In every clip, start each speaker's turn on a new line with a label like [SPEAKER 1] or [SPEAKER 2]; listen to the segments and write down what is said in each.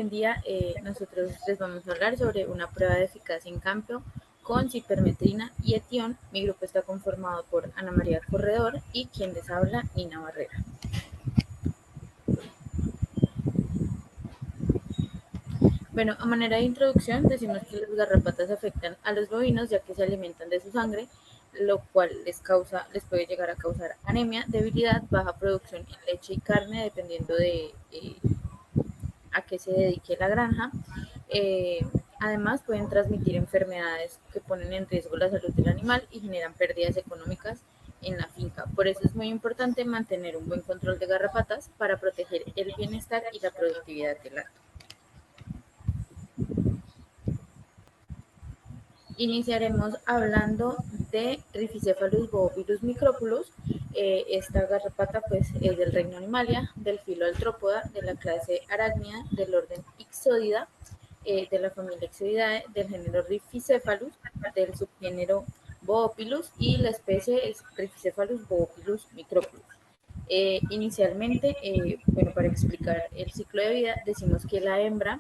[SPEAKER 1] buen día. Nosotros les vamos a hablar sobre una prueba de eficacia en campo con cipermetrina y etión. Mi grupo está conformado por Ana María Corredor y quien les habla, Nina Barrera. Bueno, a manera de introducción decimos que las garrapatas afectan a los bovinos ya que se alimentan de su sangre, lo cual les puede llegar a causar anemia, debilidad, baja producción en leche y carne dependiendo de a qué se dedique la granja. Además, pueden transmitir enfermedades que ponen en riesgo la salud del animal y generan pérdidas económicas en la finca. Por eso es muy importante mantener un buen control de garrapatas para proteger el bienestar y la productividad del acto. Iniciaremos hablando de Rhipicephalus boophyllus micropulus. Esta garrapata pues, es del reino Animalia, del filo Arthropoda, de la clase Arachnida, del orden Ixodida, de la familia Ixodidae, del género Rhipicephalus, del subgénero Boophyllus y la especie es Rhipicephalus boophyllus micropulus. Inicialmente, bueno, para explicar el ciclo de vida, decimos que la hembra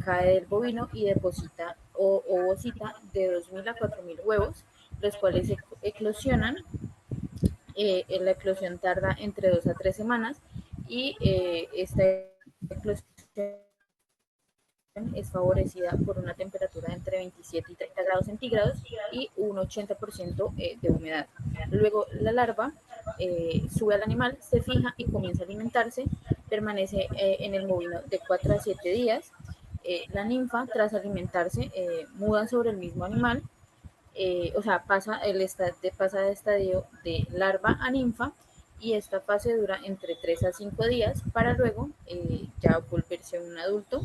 [SPEAKER 1] cae del bovino y deposita o ovocita de 2.000 a 4.000 huevos, los cuales eclosionan. La eclosión tarda entre 2 a 3 semanas y esta eclosión es favorecida por una temperatura entre 27 y 30 grados centígrados y un 80% de humedad. Luego la larva sube al animal, se fija y comienza a alimentarse, permanece en el bovino de 4 a 7 días. La ninfa, tras alimentarse, muda sobre el mismo animal, o sea, pasa de estadio de larva a ninfa y esta fase dura entre 3 a 5 días para luego ya volverse un adulto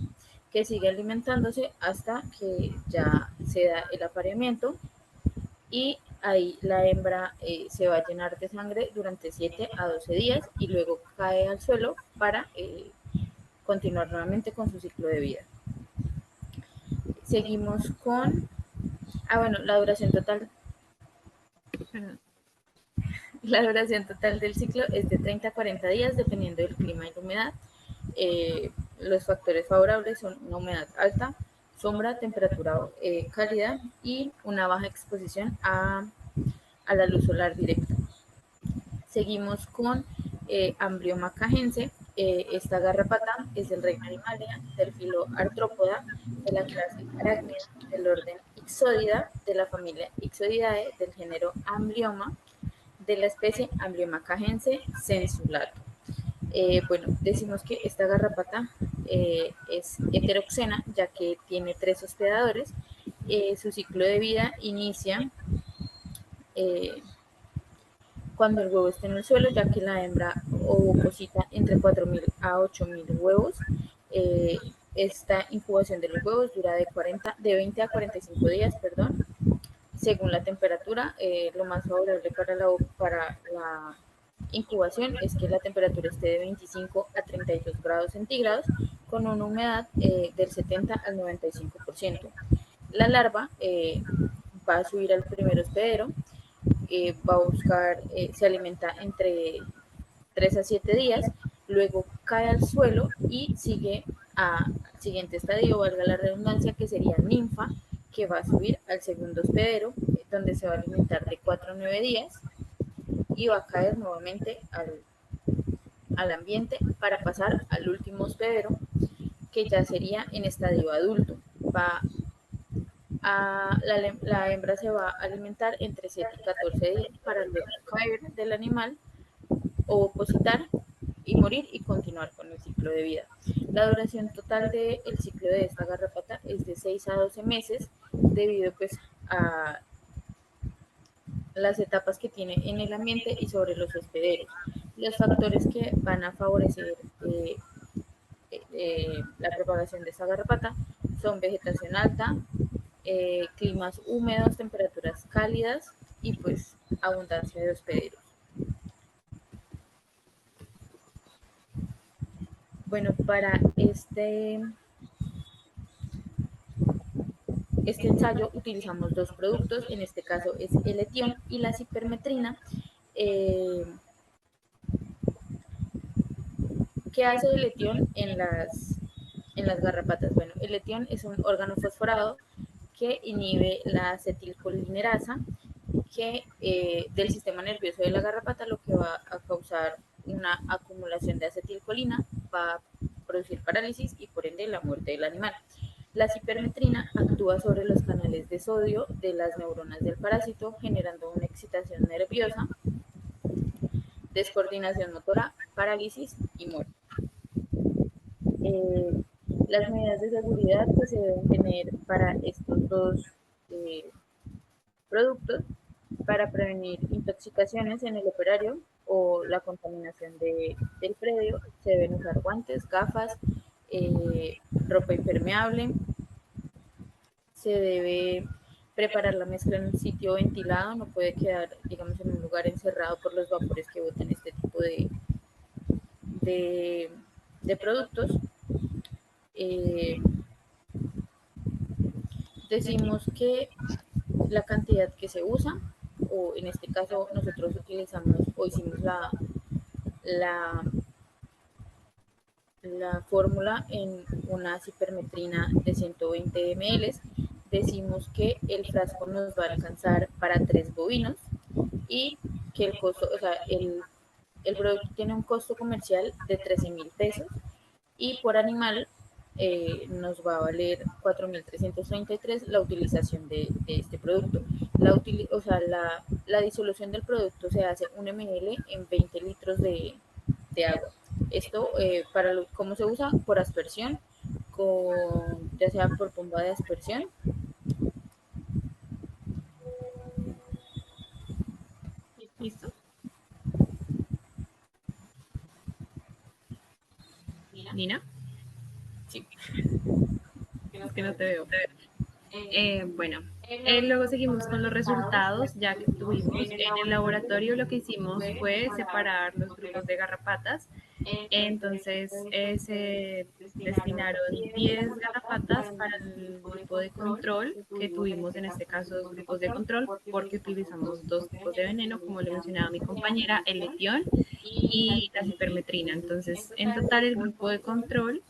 [SPEAKER 1] que sigue alimentándose hasta que ya se da el apareamiento y ahí la hembra se va a llenar de sangre durante 7 a 12 días y luego cae al suelo para continuar nuevamente con su ciclo de vida. Seguimos con, bueno, la duración total. La duración total del ciclo es de 30 a 40 días dependiendo del clima y la humedad. Los factores favorables son una humedad alta, sombra, temperatura cálida y una baja exposición a la luz solar directa. Seguimos con Amblioma cajense. Esta garrapata es del reino Animalia, del filo Arthropoda, de la clase Arachnida, del orden Ixodida, de la familia Ixodidae, del género Amblioma, de la especie Amblioma cajense sensulato. Bueno, decimos que esta garrapata es heteroxena, ya que tiene 3 hospedadores. Su ciclo de vida inicia cuando el huevo está en el suelo, ya que la hembra ovoposita entre 4.000 a 8.000 huevos. Esta incubación de los huevos dura de 20 a 45 días, perdón, según la temperatura. Lo más favorable para la incubación es que la temperatura esté de 25 a 32 grados centígrados con una humedad del 70 al 95%. La larva va a subir al primer hospedero, va a buscar, se alimenta entre 3 a 7 días, luego cae al suelo y sigue al siguiente estadio, valga la redundancia, que sería ninfa, que va a subir al segundo hospedero, donde se va a alimentar de 4 a 9 días y va a caer nuevamente al ambiente para pasar al último hospedero, que ya sería en estadio adulto. La hembra se va a alimentar entre 7 y 14 días para luego caer del animal, ovopositar y morir y continuar con el ciclo de vida. La duración total del ciclo de esta garrapata es de 6 a 12 meses debido pues a las etapas que tiene en el ambiente y sobre los hospederos. Los factores que van a favorecer la propagación de esta garrapata son vegetación alta, climas húmedos, temperaturas cálidas y pues abundancia de hospederos. Bueno, para este ensayo utilizamos 2 productos, en este caso es el etión y la cipermetrina. ¿Qué hace el etión en las en las garrapatas. Bueno, el etión es un órgano fosforado que inhibe la acetilcolinerasa del sistema nervioso de la garrapata, lo que va a causar una acumulación de acetilcolina, va a producir parálisis y por ende la muerte del animal. La cipermetrina actúa sobre los canales de sodio de las neuronas del parásito, generando una excitación nerviosa, descoordinación motora, parálisis y muerte. Eh, las medidas de seguridad que se deben tener para estos dos eh, productos para prevenir intoxicaciones en el operario o la contaminación del predio. Se deben usar guantes, gafas, ropa impermeable. Se debe preparar la mezcla en un sitio ventilado, no puede quedar, digamos, en un lugar encerrado por los vapores que botan este tipo de, de productos. Eh, Decimos que la cantidad que se usa, o en este caso nosotros utilizamos o hicimos la, la fórmula en una cipermetrina de 120 ml. Decimos que el frasco nos va a alcanzar para 3 bovinos y que el costo, o sea, el producto tiene un costo comercial de 13.000 pesos y por animal nos va a valer 4.333 la utilización de este producto. O sea, la disolución del producto se hace 1 ml en 20 litros de agua. Esto, ¿cómo se usa? Por aspersión, ya sea por bomba de aspersión.
[SPEAKER 2] ¿Listo? Nina,
[SPEAKER 1] Sí.
[SPEAKER 2] es que no te veo. Bueno, luego seguimos con los resultados, ya que tuvimos en el laboratorio. Lo que hicimos fue separar los grupos de garrapatas. Entonces se destinaron 10 garrapatas para el grupo de control, que tuvimos en este caso dos grupos de control, porque utilizamos dos tipos de veneno, como le mencionaba mi compañera, el etión y la cipermetrina. Entonces, en total el grupo de control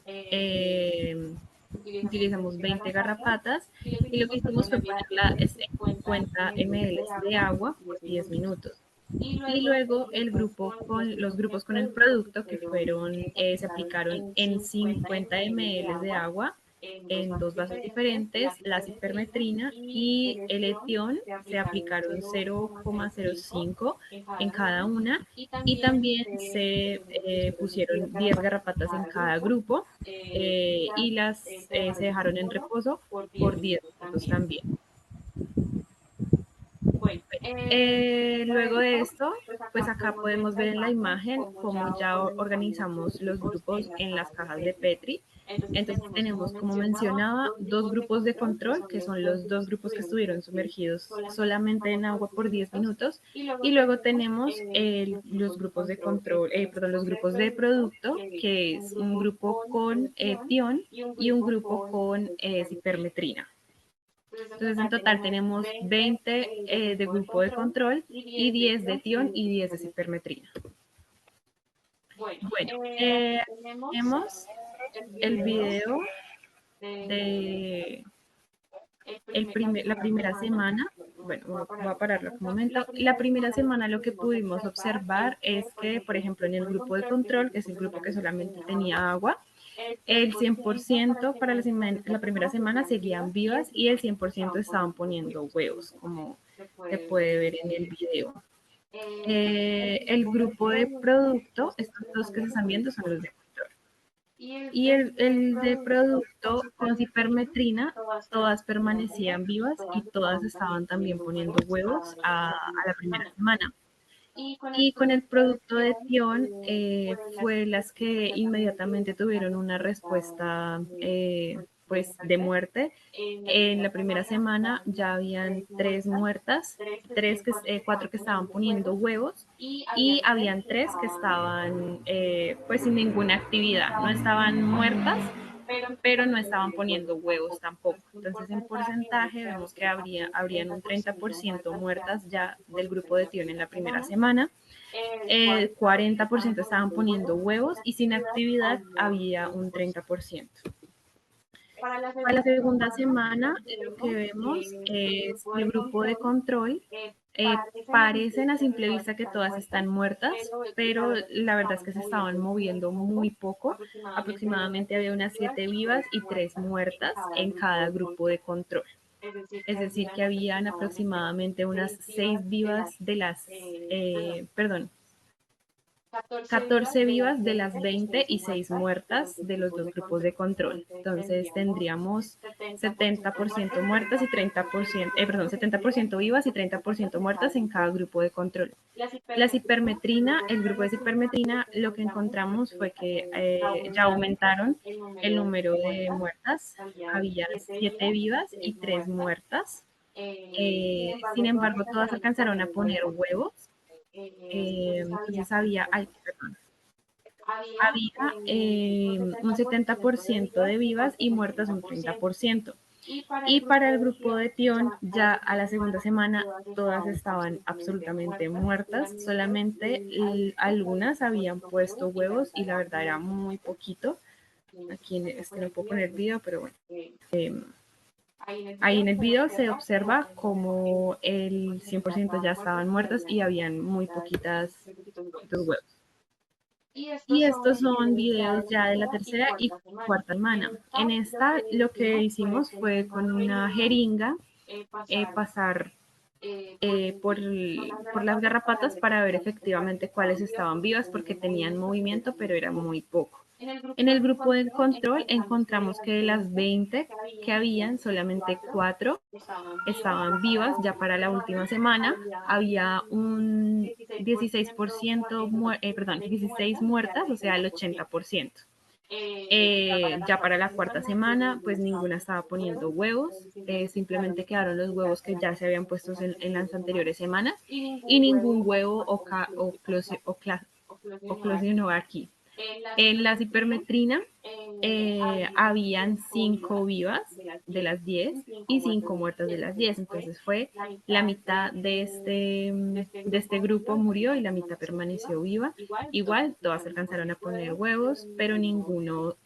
[SPEAKER 2] utilizamos 20 garrapatas y lo que hicimos fue ponerla en 50 ml de agua por 10 minutos. Y luego los grupos con el producto que se aplicaron en 50 ml de agua en dos vasos diferentes, la cipermetrina y el etión se aplicaron 0,05 en cada una y también se pusieron 10 garrapatas en cada grupo se dejaron en reposo por 10 minutos también. Luego de esto, pues acá podemos ver en la imagen cómo ya organizamos los grupos en las cajas de Petri. Entonces tenemos, como mencionaba, dos grupos de control, que son los dos grupos que estuvieron sumergidos solamente en agua por 10 minutos. Y luego tenemos los grupos de control, los grupos de producto, que es un grupo con etión y un grupo con cipermetrina. Entonces, en total tenemos 20 de grupo de control y 10 de etión y 10 de cipermetrina. Bueno, tenemos el video de la primera semana. Bueno, voy a pararlo un momento. La primera semana lo que pudimos observar es que, por ejemplo, en el grupo de control, que es el grupo que solamente tenía agua, el 100% para la primera semana seguían vivas y el 100% estaban poniendo huevos, como se puede ver en el video. El grupo de producto, estos dos que se están viendo son los de control. Y el de producto con cipermetrina, todas permanecían vivas y todas estaban también poniendo huevos a la primera semana. Y con el producto de etión fue las que inmediatamente tuvieron una respuesta pues de muerte. En la primera semana ya habían 3 muertas, 4 que estaban poniendo huevos y habían 3 que estaban pues sin ninguna actividad, no estaban muertas, pero no estaban poniendo huevos tampoco. Entonces, en porcentaje vemos que habrían un 30% muertas ya del grupo de etión en la primera semana. 40% estaban poniendo huevos y sin actividad había un 30%. Para la segunda semana, lo que vemos es el grupo de control. Parecen a simple vista que todas están muertas, pero la verdad es que se estaban moviendo muy poco. Aproximadamente había unas 7 vivas y 3 muertas en cada grupo de control. Es decir, que habían aproximadamente unas 6 vivas de las, perdón, 14 vivas de las 20 y 6 muertas de los dos grupos de control. Entonces tendríamos 70% muertas y 30%, perdón, 70% vivas y 30% muertas en cada grupo de control. La cipermetrina, el grupo de cipermetrina, lo que encontramos fue que ya aumentaron el número de muertas. Había 7 vivas y 3 muertas. Sin embargo, todas alcanzaron a poner huevos. Entonces había un 70% de vivas y muertas un 30%. Y para el grupo de Tion, ya a la segunda semana, todas estaban absolutamente muertas. Solamente algunas habían puesto huevos y la verdad era muy poquito. Aquí no puedo poner video, pero bueno. Ahí en el video se observa como el 100% ya estaban muertas y habían muy poquitos huevos. Y estos son videos ya de la tercera y cuarta semana. En esta lo que hicimos fue con una jeringa pasar por las garrapatas para ver efectivamente cuáles estaban vivas porque tenían movimiento, pero era muy poco. En el grupo de control encontramos que de las 20 que habían, solamente 4 estaban vivas. Ya para la última semana había un 16%, 16 muertas, o sea, el 80%. Ya para la cuarta semana, pues ninguna estaba poniendo huevos, simplemente quedaron los huevos que ya se habían puesto en las anteriores semanas y ningún huevo oclosionó aquí. En la cipermetrina habían 5 vivas de las 10 y 5 muertas de las 10. Entonces fue la mitad de este grupo murió y la mitad permaneció viva. Igual, todas alcanzaron a poner huevos, pero ninguno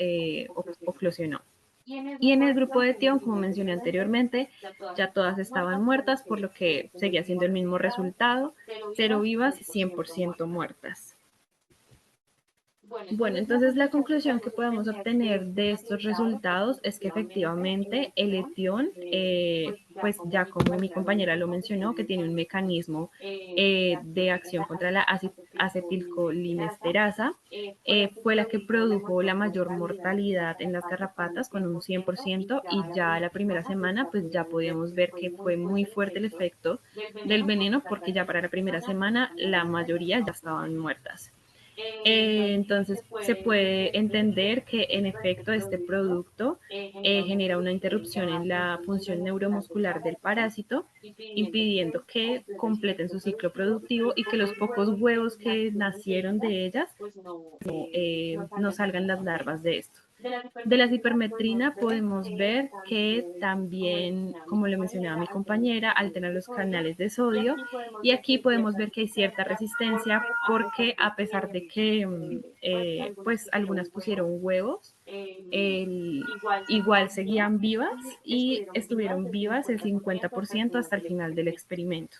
[SPEAKER 2] oclosionó. Y en el grupo de Tion, como mencioné anteriormente, ya todas estaban muertas, por lo que seguía siendo el mismo resultado, 0 vivas, 100% muertas. Bueno, entonces la conclusión que podemos obtener de estos resultados es que efectivamente el etión, pues ya como mi compañera lo mencionó, que tiene un mecanismo de acción contra la acetilcolinesterasa, fue la que produjo la mayor mortalidad en las garrapatas con un 100% y ya a la primera semana pues ya podíamos ver que fue muy fuerte el efecto del veneno porque ya para la primera semana la mayoría ya estaban muertas. Entonces se puede entender que en efecto este producto genera una interrupción en la función neuromuscular del parásito, impidiendo que completen su ciclo productivo y que los pocos huevos que nacieron de ellas no salgan las larvas de esto. De la cipermetrina podemos ver que también, como lo mencionaba mi compañera, altera los canales de sodio y aquí podemos ver que hay cierta resistencia porque a pesar de que pues algunas pusieron huevos, igual seguían vivas y estuvieron vivas el 50% hasta el final del experimento.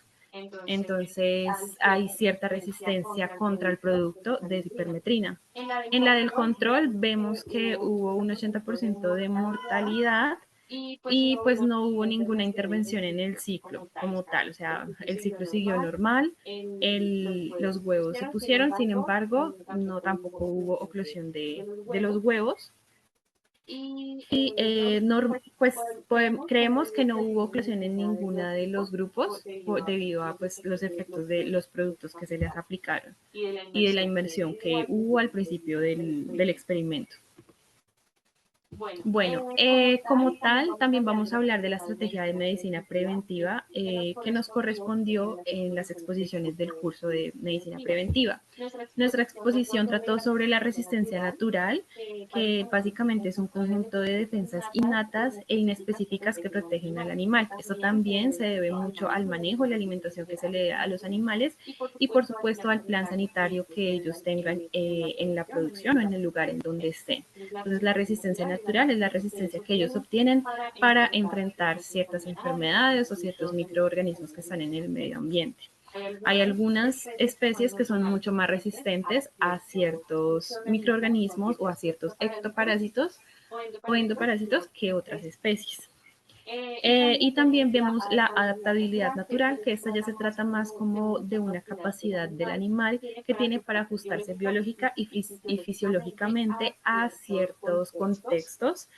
[SPEAKER 2] Entonces hay cierta resistencia contra el producto de cipermetrina. En la del control vemos que hubo un 80% de mortalidad y pues no hubo ninguna intervención en el ciclo como tal, o sea, el ciclo siguió normal, los huevos se pusieron, sin embargo, no tampoco hubo oclusión de los huevos. Y pues creemos que no hubo oclusión en ninguna de los grupos debido a pues, los efectos de los productos que se les aplicaron y de la inversión que hubo al principio del experimento. Bueno, como tal, también vamos a hablar de la estrategia de medicina preventiva que nos correspondió en las exposiciones del curso de medicina preventiva. Nuestra exposición trató sobre la resistencia natural, que básicamente es un conjunto de defensas innatas e inespecíficas que protegen al animal. Esto también se debe mucho al manejo y la alimentación que se le da a los animales y, por supuesto, al plan sanitario que ellos tengan en la producción o en el lugar en donde estén. Entonces, la resistencia natural natural es la resistencia que ellos obtienen para enfrentar ciertas enfermedades o ciertos microorganismos que están en el medio ambiente. Hay algunas especies que son mucho más resistentes a ciertos microorganismos o a ciertos ectoparásitos o endoparásitos que otras especies. Y también vemos la adaptabilidad natural, que esta ya se trata más como de una capacidad del animal que tiene para ajustarse biológica y fisiológicamente a ciertos contextos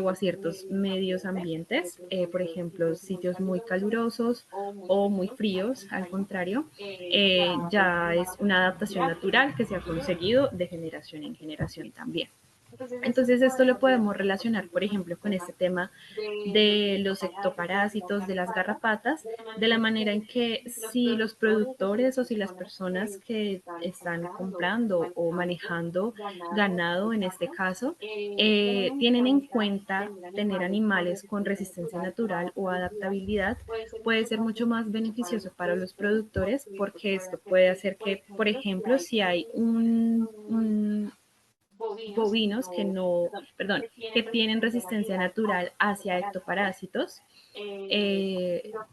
[SPEAKER 2] o a ciertos medios ambientes, por ejemplo, sitios muy calurosos o muy fríos, al contrario, ya es una adaptación natural que se ha conseguido de generación en generación también. Entonces esto lo podemos relacionar, por ejemplo, con este tema de los ectoparásitos, de las garrapatas, de la manera en que si los productores o si las personas que están comprando o manejando ganado, en este caso, tienen en cuenta tener animales con resistencia natural o adaptabilidad, puede ser mucho más beneficioso para los productores porque esto puede hacer que, por ejemplo, si hay un bovinos que no, perdón, que tienen resistencia natural hacia ectoparásitos,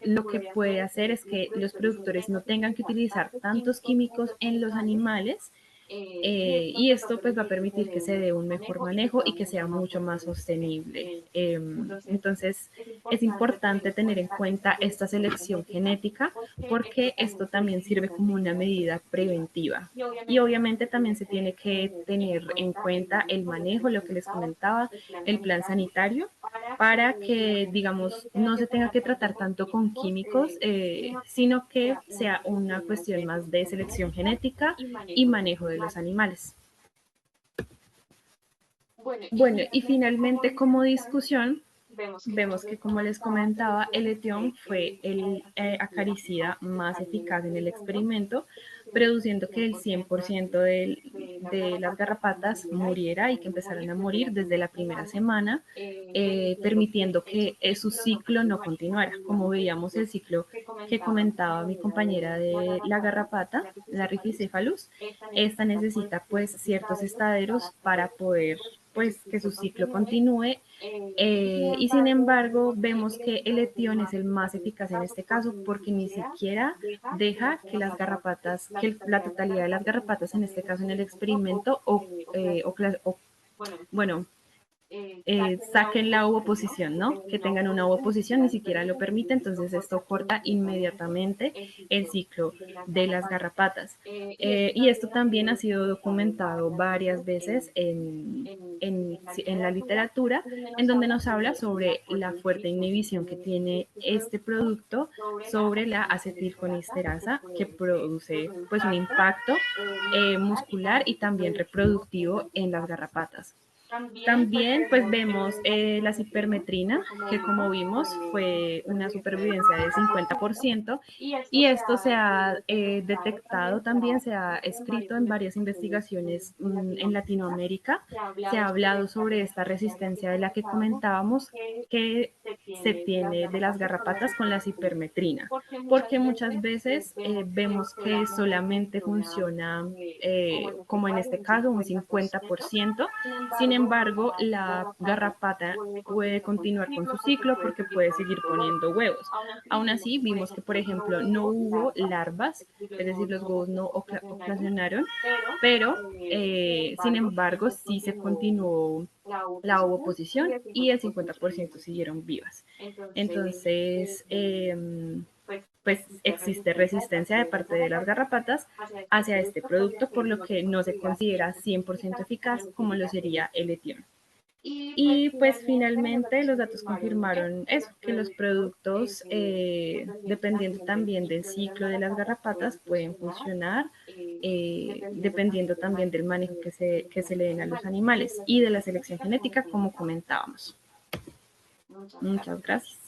[SPEAKER 2] lo que puede hacer es que los productores no tengan que utilizar tantos químicos en los animales y esto pues va a permitir que se dé un mejor manejo y que sea mucho más sostenible. Entonces es importante tener en cuenta esta selección genética porque esto también sirve como una medida preventiva. Y obviamente también se tiene que tener en cuenta el manejo, lo que les comentaba, el plan sanitario, para que, digamos, no se tenga que tratar tanto con químicos, sino que sea una cuestión más de selección genética y manejo de los animales. Bueno, y finalmente como discusión, vemos que, como les comentaba, el etión fue el acaricida más eficaz en el experimento, produciendo que el 100% de las garrapatas muriera y que empezaran a morir desde la primera semana, permitiendo que su ciclo no continuara. Como veíamos el ciclo que comentaba mi compañera de la garrapata, la Rhipicephalus, esta necesita pues ciertos estaderos para poder pues que su ciclo continúe y sin embargo vemos que el etión es el más eficaz en este caso porque ni siquiera deja que las garrapatas, que la totalidad de las garrapatas en este caso en el experimento bueno, saquen la oposición, ¿no? Que tengan una oposición, ni siquiera lo permite, entonces esto corta inmediatamente el ciclo de las garrapatas. Y esto también ha sido documentado varias veces en la literatura, en donde nos habla sobre la fuerte inhibición que tiene este producto sobre la acetilcolinesterasa, que produce pues un impacto muscular y también reproductivo en las garrapatas. También pues vemos la cipermetrina, que como vimos fue una supervivencia del 50%, y esto se ha detectado también, se ha escrito en varias investigaciones en Latinoamérica, se ha hablado sobre esta resistencia de la que comentábamos que se tiene de las garrapatas con la cipermetrina, porque muchas veces vemos que solamente funciona, como en este caso, un 50%, sin embargo, la garrapata puede continuar con su ciclo porque puede seguir poniendo huevos. Aún así, vimos que, por ejemplo, no hubo larvas, es decir, los huevos no oclusionaron, pero, sin embargo, sí se continuó la ovoposición y el 50% siguieron vivas. Entonces, pues existe resistencia de parte de las garrapatas hacia este producto, por lo que no se considera 100% eficaz como lo sería el etión. Y pues finalmente los datos confirmaron eso, que los productos, dependiendo también del ciclo de las garrapatas, pueden funcionar, dependiendo también del manejo que se le den a los animales y de la selección genética, como comentábamos. Muchas gracias.